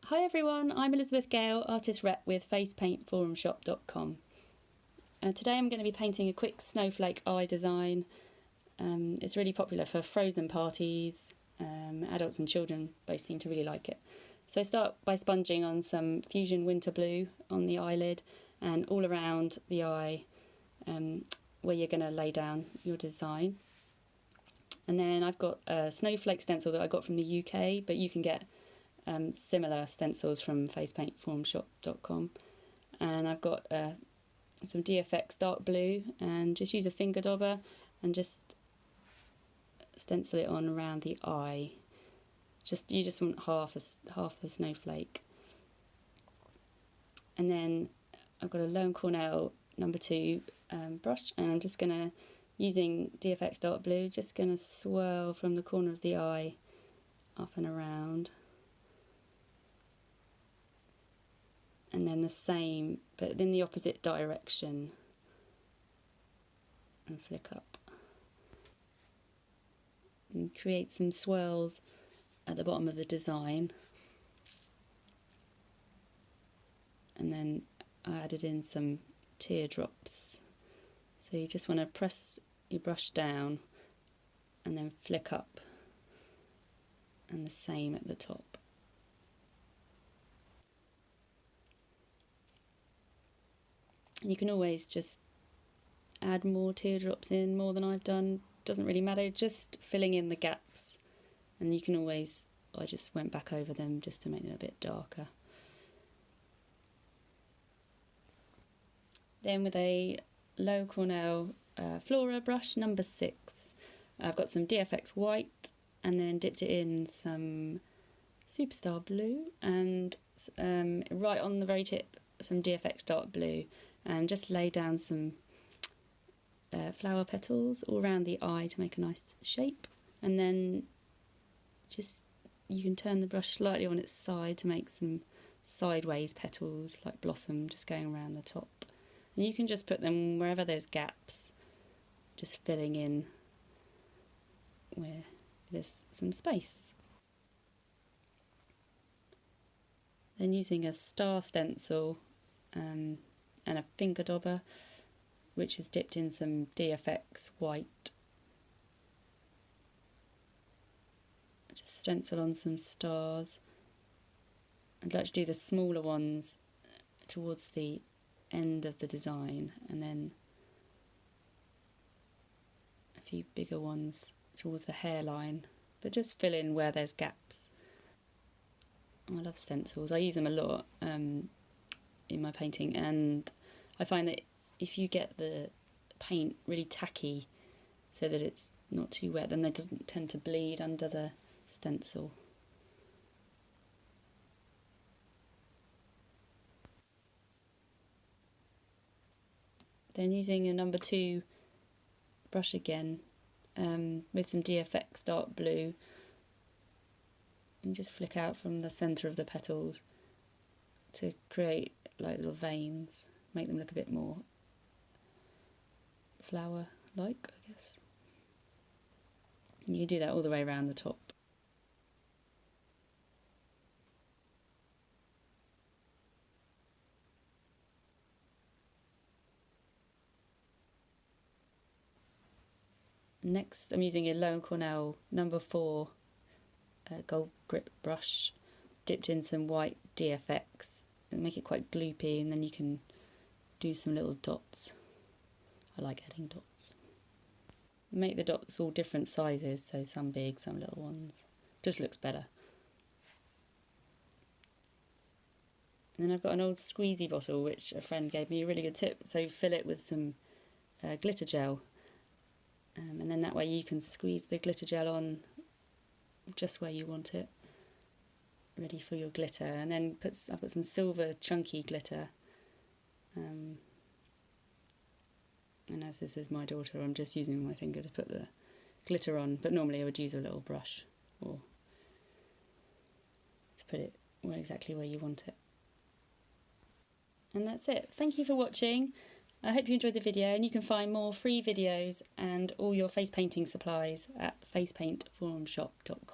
Hi everyone, I'm Elizabeth Gale, artist rep with facepaintforumshop.com. Today I'm going to be painting a quick snowflake eye design. It's really popular for frozen parties. Adults and children both seem to really like it. So start by sponging on some Fusion Winter Blue on the eyelid and all around the eye where you're going to lay down your design. And then I've got a snowflake stencil that I got from the UK, but you can get similar stencils from facepaintforumshop.com. And I've got some DFX dark blue, and just use a finger dauber and just stencil it on around the eye. You just want half the snowflake. And then I've got a Lone Cornell number 2 brush, and I'm just gonna, using DFX dark blue, just gonna swirl from the corner of the eye up and around. And then the same, but in the opposite direction, and flick up. And create some swirls at the bottom of the design. And then I added in some teardrops. So you just want to press your brush down and then flick up. And the same at the top. And you can always just add more teardrops in, more than I've done, doesn't really matter, just filling in the gaps. And you can always, I just went back over them just to make them a bit darker. Then with a Lone Cornell Floral brush, number 6, I've got some DFX white and then dipped it in some Superstar blue and right on the very tip some DFX dark blue, and just lay down some flower petals all around the eye to make a nice shape. And then just, you can turn the brush slightly on its side to make some sideways petals like blossom just going around the top. And you can just put them wherever there's gaps, just filling in where there's some space. Then using a star stencil and a finger dauber, which is dipped in some DFX white. Just stencil on some stars. I'd like to do the smaller ones towards the end of the design, and then a few bigger ones towards the hairline, but just fill in where there's gaps. I love stencils, I use them a lot in my painting, and I find that if you get the paint really tacky so that it's not too wet, then it doesn't tend to bleed under the stencil. Then using a number 2 brush again with some DFX dark blue, and just flick out from the centre of the petals to create like little veins, make them look a bit more flower-like, I guess. You can do that all the way around the top. Next, I'm using a Lone Cornell number 4 gold grip brush, dipped in some white DFX and make it quite gloopy, and then you can do some little dots. I like adding dots. Make the dots all different sizes, so some big, some little ones. Just looks better. And then I've got an old squeezy bottle which a friend gave me a really good tip, so fill it with some glitter gel. And then that way you can squeeze the glitter gel on just where you want it, ready for your glitter. And then I've got some silver chunky glitter, and as this is my daughter, I'm just using my finger to put the glitter on, but normally I would use a little brush or to put it exactly where you want it. And that's it. Thank you for watching. I hope you enjoyed the video, and you can find more free videos and all your face painting supplies at facepaintforumshop.com.